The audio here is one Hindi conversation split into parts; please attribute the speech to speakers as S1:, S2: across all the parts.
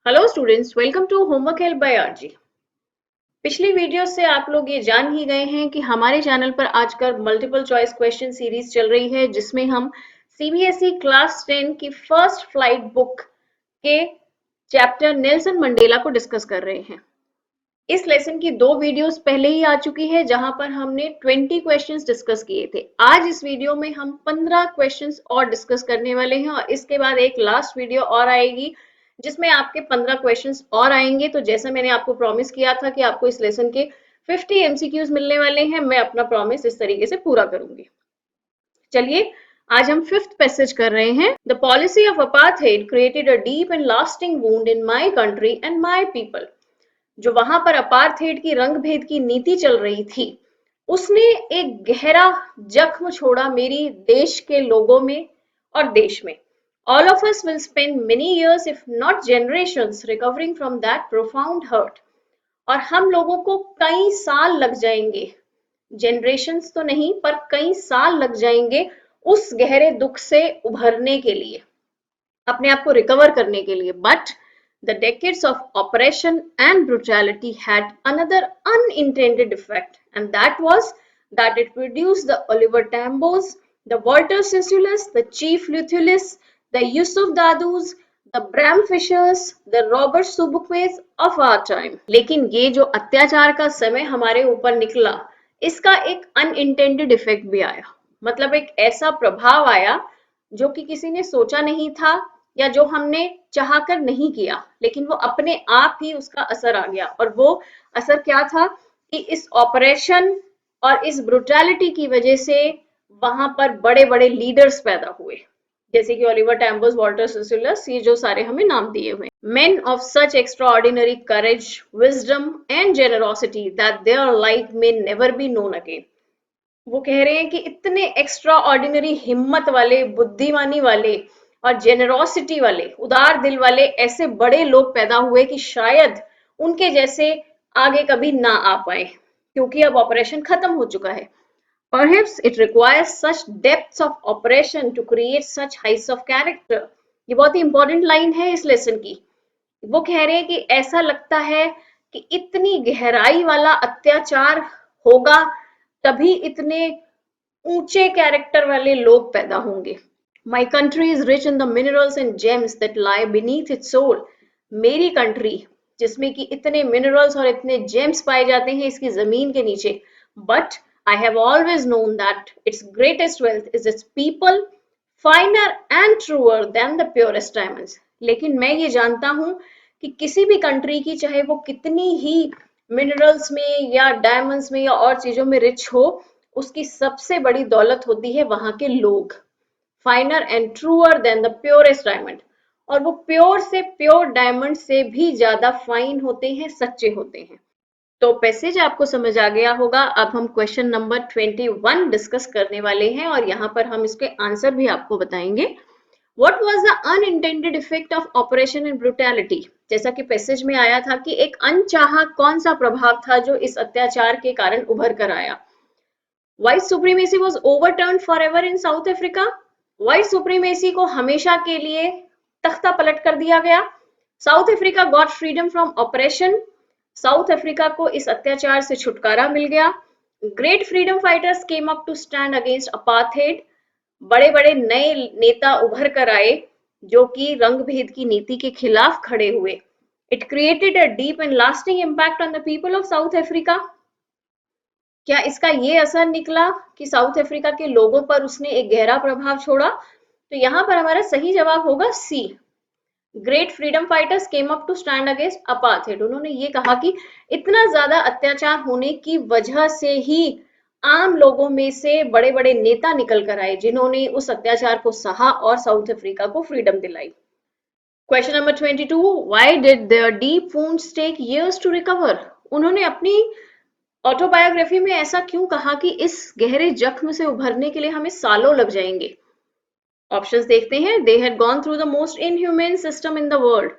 S1: Hello students, welcome to homework help by RG. पिछली वीडियो से आप लोग ये जान ही गए हैं कि हमारे चैनल पर आजकल मल्टीपल चॉइस क्वेश्चन सीरीज चल रही है, जिसमें हम सीबीएसई क्लास 10 की फर्स्ट फ्लाइट बुक के चैप्टर नेल्सन मंडेला को डिस्कस कर रहे हैं। इस लेसन की 2 वीडियोस पहले ही आ चुकी है, जहां पर हमने 20 क्वेश्चंस डिस्कस किए थे। आज इस वीडियो में हम 15 क्वेश्चंस और डिस्कस करने वाले हैं और इसके बाद एक लास्ट वीडियो और आएगी जिसमें आपके 15 क्वेश्चंस और आएंगे। तो जैसा मैंने आपको प्रॉमिस किया था कि आपको इस लेसन के 50 एमसीक्यूज मिलने वाले हैं, मैं अपना प्रॉमिस इस तरीके से पूरा करूंगी। चलिए, आज हम 5th पैसेज कर रहे हैं। The policy of apartheid created a deep and lasting wound in my country and my people. जो वहां पर अपार्थाइड की रंग भेद की नीति चल रही थी, उसने एक गहरा जख्म छोड़ा मेरी देश के लोगों में और देश में। All of us will spend many years, if not generations, recovering from that profound hurt. और हम लोगों को कई साल लग जाएंगे, जनरेशंस तो नहीं पर कई साल लग जाएंगे उस गहरे दुख से उभरने के लिए, अपने आप को रिकवर करने के लिए। But the decades of oppression and brutality had another unintended effect, and that was that it produced the Oliver Tambos, the Walter Sissulus, the Chief Luthulus, the Yusuf Dadus, the Bram Fishers, the Robert Sobukwe of our time. लेकिन ये जो अत्याचार का समय हमारे ऊपर निकला, इसका एक अनइंटेंडेड इफेक्ट भी आया। मतलब एक ऐसा प्रभाव आया जो कि किसी ने सोचा नहीं था या जो हमने चाहकर नहीं किया, लेकिन वो अपने आप ही उसका असर आ गया। और वो असर क्या था कि इस ऑपरेशन और इस ब्रुटैलिटी की वजह से वहां पर बड़े बड़े लीडर्स पैदा हुए, जैसे कि ओलिवर टैम्बोस, वॉल्टर सिसुलस, ये जो सारे हमें नाम दिए हुए। Men of such extraordinary courage, wisdom and generosity that their like may never be known again. वो कह रहे हैं कि इतने एक्स्ट्रा ऑर्डिनरी हिम्मत वाले, बुद्धिमानी वाले और जेनरोसिटी वाले, उदार दिल वाले ऐसे बड़े लोग पैदा हुए कि शायद उनके जैसे आगे कभी ना आ पाए, क्योंकि अब ऑपरेशन खत्म हो चुका है। Perhaps it requires such depths of operation to create such heights of character. ये बहुत ही इंपॉर्टेंट लाइन है इस लेसन की। वो कह रहे हैं कि ऐसा लगता है कि इतनी गहराई वाला अत्याचार होगा, तभी इतने ऊंचे कैरेक्टर वाले लोग पैदा होंगे। My country is rich in the minerals and gems that lie beneath its soil. मेरी कंट्री, जिसमें कि इतने मिनरल्स और इतने जेम्स पाए जाते हैं इसकी जमीन के नीचे, but I have always known that its greatest wealth is its people, finer and truer than the purest diamonds. लेकिन मैं ये जानता हूं कि किसी भी कंट्री की, चाहे वो कितनी ही मिनरल्स में या डायमंड्स में या और चीजों में रिच हो, उसकी सबसे बड़ी दौलत होती है वहां के लोग। Finer and truer than the purest diamond, और वो प्योर से प्योर डायमंड से भी ज्यादा फाइन होते हैं, सच्चे होते हैं। तो पैसेज आपको समझ आ गया होगा। अब हम क्वेश्चन नंबर 21 डिस्कस करने वाले हैं और यहाँ पर हम इसके आंसर भी आपको बताएंगे। What was the unintended effect of operation and brutality? जैसा कि पैसेज में आया था कि एक अनचाहा कौन सा प्रभाव था जो इस अत्याचार के कारण उभर कर आया। White supremacy was overturned forever in South Africa. White supremacy को हमेशा के लिए तख्ता पलट कर दिया गया। South Africa got freedom from oppression. South Africa को इस अत्याचार से छुटकारा मिल गया। Great freedom fighters came up to stand against apartheid. बड़े बड़े नए नेता उभर कर आए जो कि रंग भेद की नीति के खिलाफ खड़े हुए। It created a deep and lasting impact on the people of south Africa. क्या इसका ये असर निकला कि साउथ अफ्रीका के लोगों पर उसने एक गहरा प्रभाव छोड़ा? तो यहाँ पर हमारा सही जवाब होगा C. Great freedom fighters came up to stand against apartheid. उन्होंने ये कहा कि इतना ज्यादा अत्याचार होने की वजह से ही आम लोगों में से बड़े बड़े नेता निकल कर आए, जिन्होंने उस अत्याचार को सहा और साउथ अफ्रीका को फ्रीडम दिलाई। Question number 22, why did their deep wounds take years to recover? उन्होंने अपनी ऑटोबायोग्राफी में ऐसा क्यों कहा कि इस गहरे जख्म से उभरने के लिए हमें सालों लग जाएंगे? ऑप्शंस देखते हैं। They had gone through the most inhuman system in the world.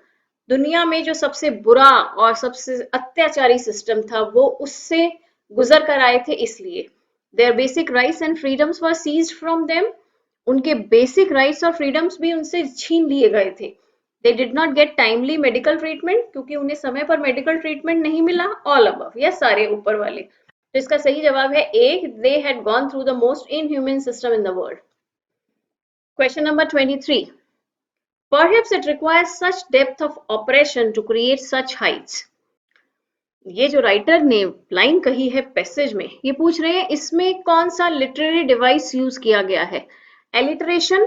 S1: दुनिया में जो सबसे बुरा और सबसे अत्याचारी सिस्टम था, वो उससे गुजर कर आए थे, इसलिए। Their basic rights and freedoms were seized from them. उनके बेसिक राइट्स और फ्रीडम्स भी उनसे छीन लिए गए थे। They did not get timely medical treatment, क्योंकि उन्हें समय पर मेडिकल ट्रीटमेंट नहीं मिला. All above, या सारे ऊपर वाले. तो इसका सही जवाब है A. They had gone through the most inhumane system in the world. Question number 23. Perhaps it requires such depth of operation to create such heights. ये जो राइटर ने लाइन कही है पैसेज में, ये पूछ रहे हैं इसमें कौन सा लिटरेरी डिवाइस यूज किया गया है. एलिट्रेशन,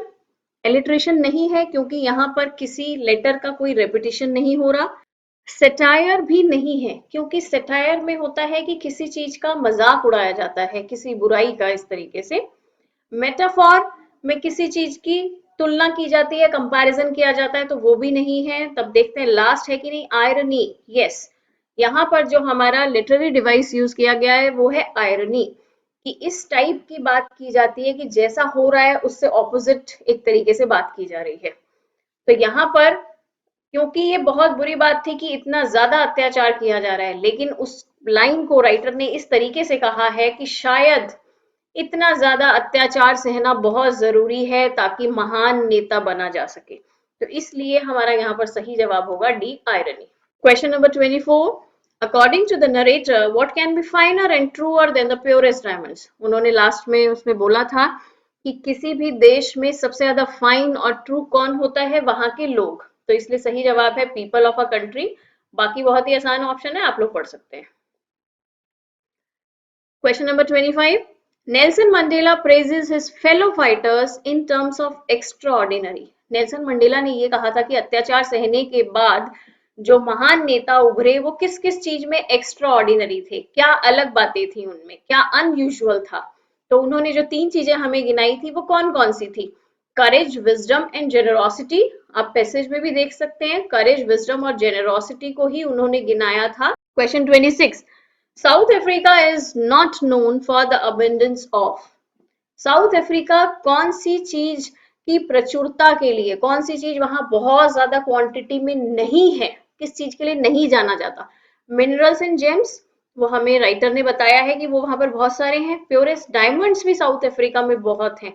S1: एलिट्रेशन नहीं है क्योंकि यहाँ पर किसी लेटर का कोई रेपिटेशन नहीं हो रहा. सेटायर भी नहीं है क्योंकि सेटायर में होता है कि किसी चीज का मजाक उड़ाया जाता है, किसी बुराई का, इस तरीके से. मेटाफॉर में किसी चीज की तुलना की जाती है, कंपैरिजन किया जाता है, तो वो भी नहीं है. तब देखते हैं लास्ट है कि नहीं. Irony, yes. यहाँ पर जो हमारा लिटरेरी डिवाइस यूज किया गया है वो है आयरनी, कि इस टाइप की बात की जाती है कि जैसा हो रहा है उससे ऑपोजिट एक तरीके से बात की जा रही है. तो यहाँ पर क्योंकि ये बहुत बुरी बात थी कि इतना ज्यादा अत्याचार किया जा रहा है, लेकिन उस लाइन को राइटर ने इस तरीके से कहा है कि शायद इतना ज्यादा अत्याचार सहना बहुत जरूरी है ताकि महान नेता बना जा सके. तो इसलिए हमारा यहाँ पर सही जवाब होगा D, irony. Question number 24. According to the narrator, what can be finer and truer than the purest diamonds? उन्होंने लास्ट में उसमें बोला था कि किसी भी देश में सबसे ज्यादा फाइन और ट्रू कौन होता है, वहां के लोग. तो इसलिए सही जवाब है पीपल ऑफ अ कंट्री. बाकी बहुत ही आसान ऑप्शन है, आप लोग पढ़ सकते हैं. Question number 25. Nelson Mandela praises his fellow fighters in terms of extraordinary. Nelson Mandela ने ये कहा था कि अत्याचार सहने के बाद जो महान नेता उभरे वो किस किस चीज में एक्स्ट्रा ऑर्डिनरी थे, क्या अलग बातें थी उनमें, क्या अनयूजुअल था. तो उन्होंने जो 3 चीजें हमें गिनाई थी वो कौन कौन सी थी. करेज, विजडम एंड जेनरोसिटी. आप पैसेज में भी देख सकते हैं, करेज, विजडम और जेनरोसिटी को ही उन्होंने गिनाया था. Question 26. South Africa is not known for the abundance of. South Africa कौन सी चीज की प्रचुरता के लिए, कौन सी चीज वहां बहुत ज्यादा क्वांटिटी में नहीं है, किस चीज के लिए नहीं जाना जाता. मिनरल्स एंड जेम्स, वो हमें राइटर ने बताया है कि वो वहां पर बहुत सारे हैं. प्योरेस्ट डायमंड्स भी साउथ अफ्रीका में बहुत हैं.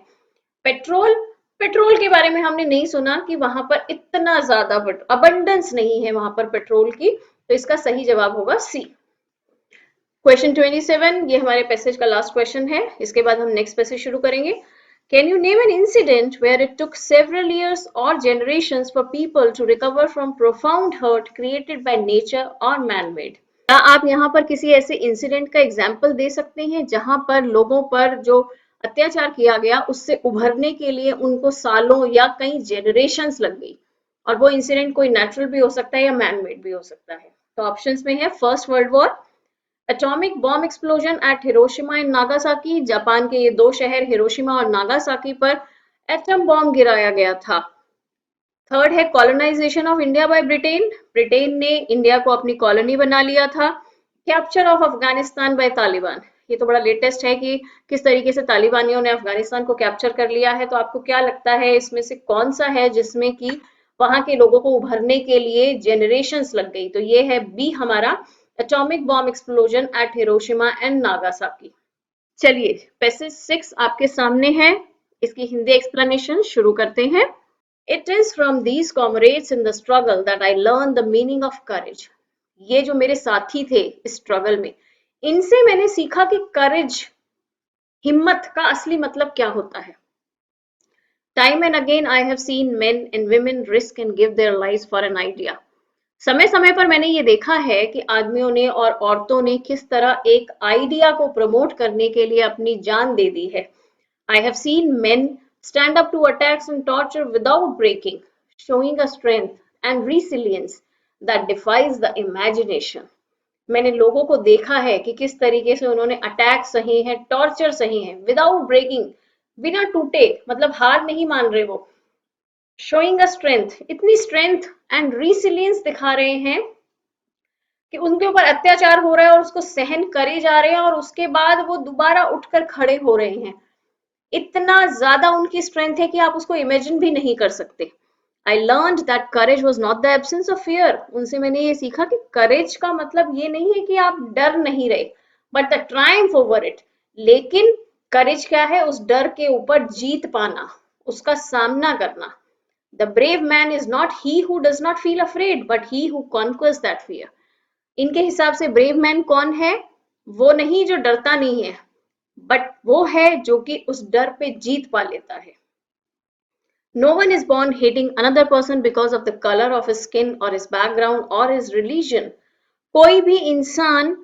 S1: पेट्रोल, पेट्रोल के बारे में हमने नहीं सुना कि वहां पर इतना ज्यादा अबंडेंस नहीं है वहां पर पेट्रोल की. तो इसका सही जवाब होगा सी. क्वेश्चन 27, ये हमारे पैसेज का लास्ट क्वेश्चन है, इसके बाद हम नेक्स्ट पैसेज शुरू करेंगे. Can you name an incident where it took several years or generations for people to recover from profound hurt created by nature or man-made? क्या आप यहाँ पर किसी ऐसे इंसिडेंट का एग्जाम्पल दे सकते हैं जहां पर लोगों पर जो अत्याचार किया गया उससे उभरने के लिए उनको सालों या कई जेनरेशंस लग गई, और वो इंसिडेंट कोई नेचुरल भी हो सकता है या मैन मेड भी हो सकता है. तो ऑप्शंस में है first world war, atomic bomb explosion at Hiroshima and Nagasaki. Japan के ये 2 शहर हिरोशिमा और नागासाकी पर एटम बॉम्ब गिराया गया था. थर्ड है colonization of India by Britain. Britain ने इंडिया को अपनी कॉलोनी बना लिया था. Capture of Afghanistan by Taliban. ये तो बड़ा लेटेस्ट है कि किस तरीके से तालिबानियों ने अफगानिस्तान को कैप्चर कर लिया है. तो आपको क्या लगता है इसमें से कौन सा है जिसमें कि वहां के लोगों को उभरने के लिए जेनरेशंस लग गई. तो ये है बी हमारा, atomic bomb explosion at Hiroshima and Nagasaki. चलिए पैसेज 6 आपके सामने है, इसकी हिंदी एक्सप्लेनेशन शुरू करते हैं. It is from these comrades in the struggle that I learned the meaning of courage. ये जो मेरे साथी थे इस स्ट्रगल में, इनसे मैंने सीखा कि करेज, हिम्मत का असली मतलब क्या होता है. Time and again I have seen men and women risk and give their lives for an idea. समय समय पर मैंने ये देखा है कि आदमियों ने और औरतों ने किस तरह एक आइडिया को प्रमोट करने के लिए अपनी जान दे दी है. I have seen men stand up to attacks and torture without breaking, showing a strength and resilience that defies the imagination. मैंने लोगों को देखा है कि किस तरीके से उन्होंने अटैक सहे हैं, टॉर्चर सहे हैं, विदाउट ब्रेकिंग, बिना टूटे, मतलब हार नहीं मान रहे वो. शोइंग अ स्ट्रेंथ, इतनी स्ट्रेंथ एंड रिसिलियंस दिखा रहे हैं कि उनके ऊपर अत्याचार हो रहा है और उसको सहन करे जा रहे हैं और उसके बाद वो दोबारा उठकर खड़े हो रहे हैं. इतना ज्यादा उनकी स्ट्रेंथ है कि आप उसको इमेजिन भी नहीं कर सकते. I learned that courage was not the absence of fear. उनसे मैंने ये सीखा कि courage का मतलब ये नहीं है कि आप डर नहीं रहे, but the triumph over it. लेकिन courage क्या है, उस डर के ऊपर जीत पाना, उसका सामना करना. The brave man is not he who does not feel afraid, but he who conquers that fear. इनके हिसाब से ब्रेव मैन कौन है? वो नहीं जो डरता नहीं है, बट वो है जो कि उस डर पे जीत पा लेता है. No one is born hating another person because of the color of his skin or his background or his religion. कोई भी इंसान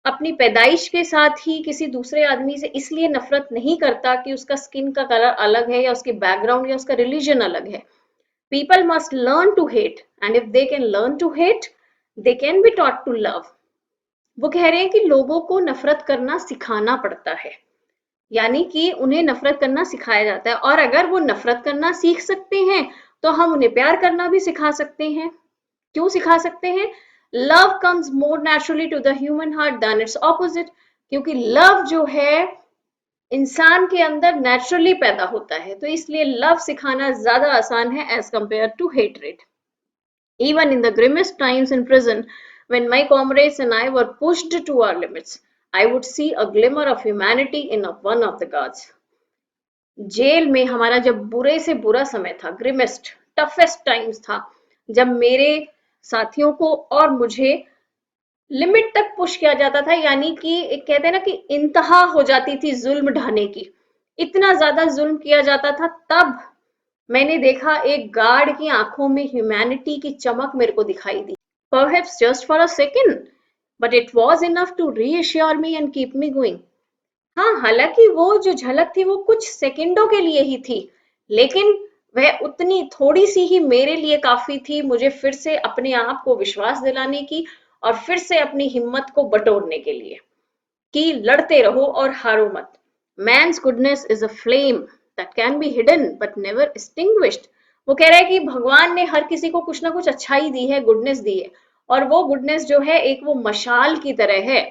S1: अपनी पैदाइश के साथ ही किसी दूसरे आदमी से इसलिए नफरत नहीं करता कि उसका स्किन का कलर अलग है या उसके बैकग्राउंड या उसका रिलीजन अलग है. People must learn to hate, and if they can learn to hate, they can be taught to love. वो कह रहे हैं कि लोगों को नफरत करना सिखाना पड़ता है, यानी कि उन्हें नफरत करना सिखाया जाता है, और अगर वो नफरत करना सीख सकते हैं तो हम उन्हें प्यार करना भी सिखा सकते हैं. क्यों सिखा सकते हैं? Love comes more naturally to the human heart than its opposite. क्योंकि लव जो है इंसान के अंदर नेचुरली पैदा होता है, तो इसलिए लव सिखाना ज्यादा आसान है as compare to hatred. Even in the grimmest times in prison, when my comrades and I were pushed to our limits, I would see a glimmer of humanity in one of the guards. Jail में हमारा जब बुरे से बुरा समय था, ग्रिमेस्ट टफेस्ट टाइम्स था, जब मेरे साथियों को और मुझे लिमिट तक पुश किया जाता था, यानी कि एक कहते हैं ना कि इंतहा हो जाती थी जुल्म ढाने की, इतना ज्यादा जुल्म किया जाता था, तब मैंने देखा एक गार्ड की आंखों में ह्यूमैनिटी की चमक मेरे को दिखाई दी. Perhaps just for a second, but it was enough to reassure me and keep me going. हाँ, हालांकि वो जो झलक थी वो कुछ सेकंडों के लिए ही थी, लेकिन वह उतनी थोड़ी सी ही मेरे लिए काफी थी मुझे फिर से अपने आप को विश्वास दिलाने की और फिर से अपनी हिम्मत को बटोरने के लिए कि लड़ते रहो और हारो मत. Man's goodness is a flame that can be hidden but never extinguished. वो कह रहा है कि भगवान ने हर किसी को कुछ ना कुछ अच्छाई दी है, गुडनेस दी है, और वो गुडनेस जो है एक वो मशाल की तरह है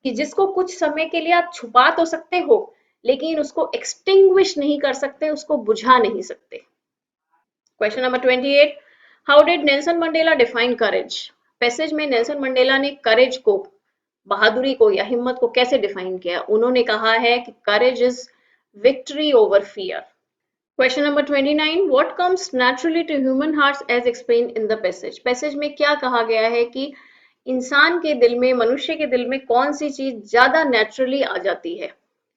S1: कि जिसको कुछ समय के लिए आप छुपा तो सकते हो, लेकिन उसको एक्सटिंग्विश नहीं कर सकते, उसको बुझा नहीं सकते. Question number 28. How did Nelson Mandela define courage? Passage में नेल्सन मंडेला ने करेज को, बहादुरी को या हिम्मत को कैसे डिफाइन किया? उन्होंने कहा है कि courage is victory over fear. Question number 29. What comes naturally to human hearts as explained in the passage? Passage में क्या कहा गया है कि इंसान के दिल में, मनुष्य के दिल में कौन सी चीज ज्यादा नेचुरली आ जाती है?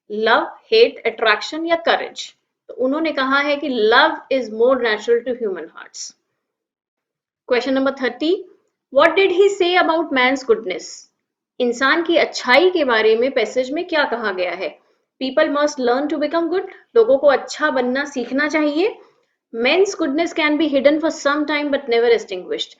S1: लव, हेट, अट्रैक्शन या करेज? तो उन्होंने कहा है कि love is more natural to human hearts. Question number 30. What did he say about mains goodness? इंसान की अच्छाई के बारे में पैसेज में क्या कहा गया है? People must learn to become good. लोगों को अच्छा बनना सीखना चाहिए. Men's goodness can be hidden for some time but never extinguished.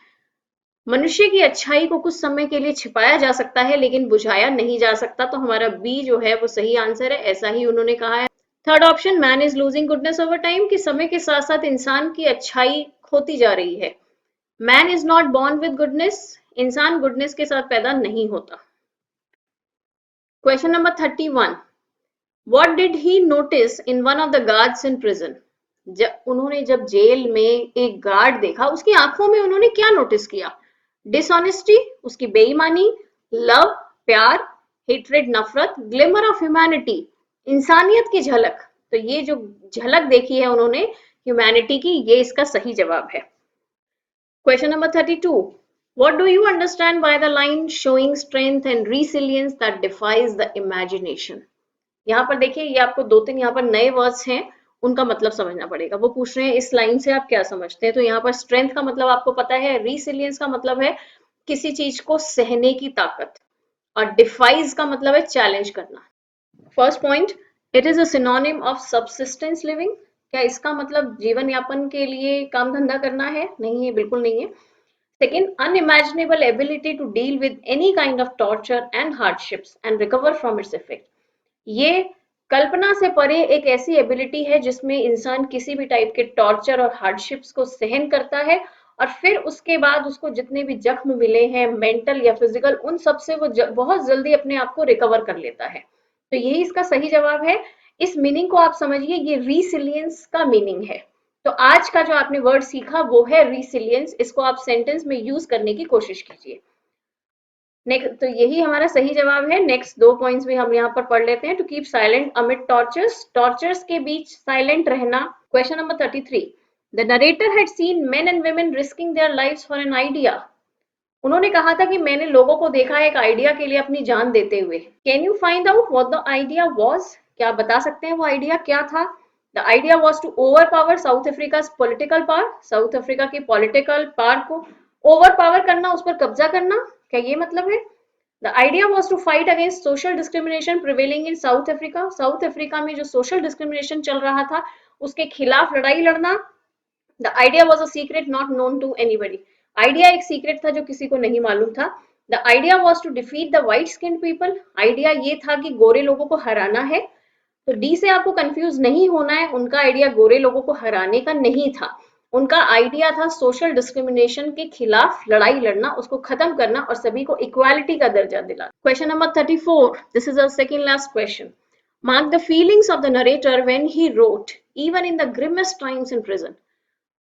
S1: मनुष्य की अच्छाई को कुछ समय के लिए छिपाया जा सकता है लेकिन बुझाया नहीं जा सकता. तो हमारा बी जो है वो सही आंसर है, ऐसा ही उन्होंने कहा है. Third option, man is losing goodness over time, कि समय के साथ साथ इंसान की अच्छाई खोती जा रही है. Man is not born with goodness, इंसान गुडनेस के साथ पैदा नहीं होता. Question number 31. What did he notice in one of the guards in prison? उन्होंने जब जेल में एक गार्ड देखा, उसकी आंखों में उन्होंने क्या नोटिस किया? डिसऑनेस्टी, उसकी बेईमानी, लव, प्यार, हेट्रेड, नफरत, ग्लिमर ऑफ ह्यूमैनिटी, इंसानियत की झलक. तो ये जो झलक देखी है उन्होंने ह्यूमैनिटी की, ये इसका सही जवाब है. Question number 32. What do you understand by the line showing strength and resilience that defies the imagination? यहाँ पर देखिए, ये आपको दो तीन यहाँ पर नए वर्ड्स हैं, उनका मतलब समझना पड़ेगा. वो पूछ रहे हैं इस लाइन से आप क्या समझते हैं? तो यहाँ पर स्ट्रेंथ का मतलब आपको पता है, रिसिलियंस का मतलब है किसी चीज को सहने की ताकत, और डिफाइज का मतलब है चैलेंज करना. First point, it is a synonym of subsistence living. क्या इसका मतलब जीवन यापन के लिए काम धंधा करना है? नहीं है, बिल्कुल नहीं है. Second, unimaginable ability to deal with any kind of torture and hardships and recover from its effect. ये कल्पना से परे एक ऐसी एबिलिटी है जिसमें इंसान किसी भी टाइप के टॉर्चर और हार्डशिप्स को सहन करता है, और फिर उसके बाद उसको जितने भी जख्म मिले हैं, मेंटल या फिजिकल, उन सब से वो बहुत जल्दी अपने आप को रिकवर कर लेता है. तो यही इसका सही जवाब है. इस मीनिंग को आप समझिए, ये रिसिलियंस का मीनिंग है. तो आज का जो आपने वर्ड सीखा वो है रिसिलियंस. इसको आप सेंटेंस में यूज करने की कोशिश कीजिए. नेक्स्ट, तो यही हमारा सही जवाब है. नेक्स्ट दो पॉइंट्स भी हम यहाँ पर पढ़ लेते हैं. To keep silent amid tortures, tortures के बीच साइलेंट रहना. Question number 33. The narrator had seen men and women risking their lives for an idea. उन्होंने कहा था कि मैंने लोगों को देखा है एक आइडिया के लिए अपनी जान देते हुए. Can you find out what the idea was? क्या आप बता सकते हैं वो आइडिया क्या था? The idea was to overpower South Africa political power. South Africa की पॉलिटिकल पावर को ओवर पावर करना, उस पर कब्जा करना, क्या ये मतलब है? The idea was to fight against social discrimination prevailing in South Africa. South Africa में जो सोशल डिस्क्रिमिनेशन चल रहा था उसके खिलाफ लड़ाई लड़ना. The idea was a secret not known to anybody. Idea एक सीक्रेट था जो किसी को नहीं मालूम था. The idea was to defeat the white skin people. Idea ये था कि गोरे लोगों को हराना है. तो डी से आपको कंफ्यूज नहीं होना है, उनका आइडिया गोरे लोगों को हराने का नहीं था. उनका आइडिया था सोशल डिस्क्रिमिनेशन के खिलाफ लड़ाई लड़ना, उसको खत्म करना और सभी को इक्वालिटी का दर्जा दिलाना. Question number 34. This is our second last question. Mark the feelings of the narrator when he wrote even in the grimmest times in prison.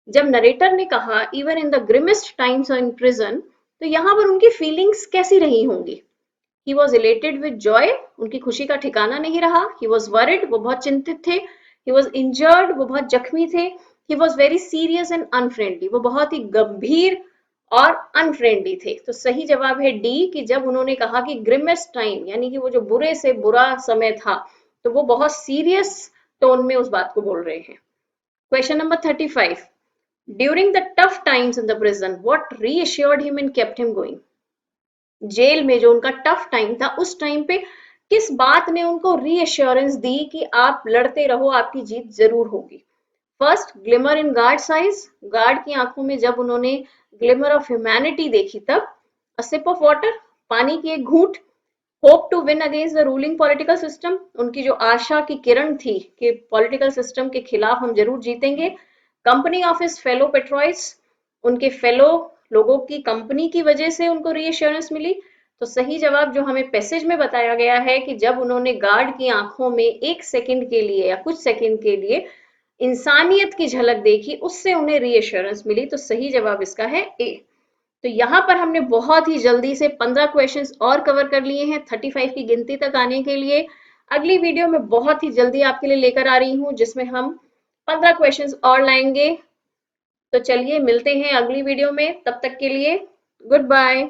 S1: जब नरेटर ने कहा even in the grimmest times in prison, तो यहाँ पर उनकी फीलिंग्स कैसी रही होंगी? He was elated with joy, उनकी खुशी का ठिकाना नहीं रहा. ही वॉज वरिड, वो बहुत चिंतित थे. ही वॉज इंजर्ड, वो बहुत जख्मी थे. He was very serious and unfriendly, वो बहुत ही गंभीर और अनफ्रेंडली थे. तो सही जवाब है डी, कि जब उन्होंने कहा कि ग्रिमेस्ट टाइम यानी कि वो जो बुरे से बुरा समय था, तो वो बहुत सीरियस टोन में उस बात को बोल रहे हैं. Question number 35. During the tough times in the prison, what reassured him and kept him going? Jail में जो उनका टफ टाइम था, उस टाइम पे किस बात ने उनको रीअश्योरेंस दी कि आप लड़ते रहो, आपकी जीत जरूर होगी? फर्स्ट, ग्लिमर इन गार्ड्स आईज. गार्ड की आंखों में जब उन्होंने ग्लिमर ऑफ ह्यूमैनिटी देखी तब. अ सिप ऑफ वाटर, पानी की एक घूंट. Hope to win against the ruling political system, उनकी जो आशा की किरण थी कि पॉलिटिकल सिस्टम के खिलाफ हम जरूर जीतेंगे. कंपनी ऑफ हिज फेलो पेट्रॉइड्स, उनके फेलो लोगों की कंपनी की वजह से उनको रीअश्योरेंस मिली. तो सही जवाब जो हमें पैसेज में बताया गया है कि जब उन्होंने गार्ड की आंखों में एक सेकंड के लिए या कुछ सेकंड के लिए इंसानियत की झलक देखी, उससे उन्हें रीअश्योरेंस मिली. तो सही जवाब इसका है ए. तो यहाँ पर हमने बहुत ही जल्दी से 15 क्वेश्चंस और कवर कर लिए हैं 35 की गिनती तक आने के लिए. अगली वीडियो में बहुत ही जल्दी आपके लिए लेकर आ रही हूँ जिसमें हम 15 क्वेश्चंस और लाएंगे. तो चलिए मिलते हैं अगली वीडियो में, तब तक के लिए गुड बाय.